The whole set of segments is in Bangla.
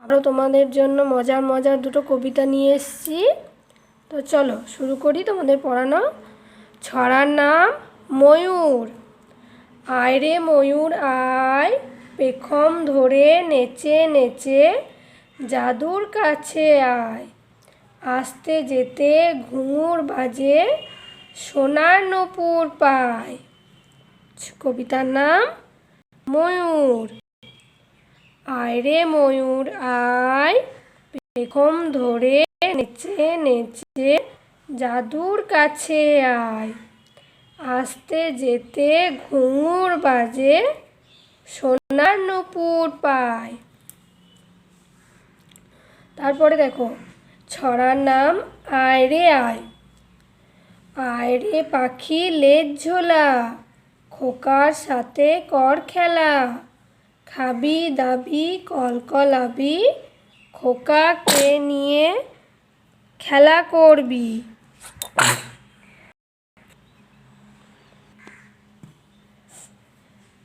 আরও তোমাদের জন্য মজার মজার দুটো কবিতা নিয়ে এসেছি। তো চলো শুরু করি তোমাদের পড়ানো। ছড়ার নাম ময়ূর। আয় রে ময়ূর আয়, পেখম ধরে নেচে নেচে জাদুর কাছে আয়। আসতে যেতে ঘুঙুর বাজে, সোনার নূপুর পায়। কবিতার নাম ময়ূর। আয় রে ময়ূর আয়, পেখম ধরে নেচে নেচে জাদুর কাছে আয়। আসতে যেতে ঘুঙুর বাজে, সোনার নূপুর পায়। তারপরে দেখো ছড়ার নাম আয় রে আয়। আয় রে পাখি লেজ ঝোলা, খোকার সাথে কর খেলা। খাবি দাবি কলকলাবি, খোকাকে নিয়ে খেলা করবি।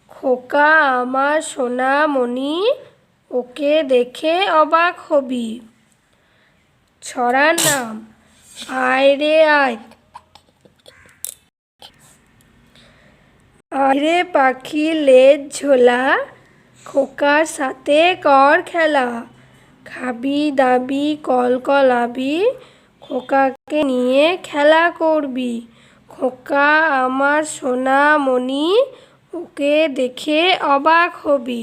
খোকা আমার সোনামণি, ওকে দেখে অবাক হবি। ছড়ার নাম আয় রে আয়। আয় রে পাখি লেজ ঝোলা, খোকার সাথে কর খেলা। খাবি দাবি কলকলাবি, খোকাকে নিয়ে খেলা করবি। খোকা আমার সোনামণি, ওকে দেখে অবাক হবি।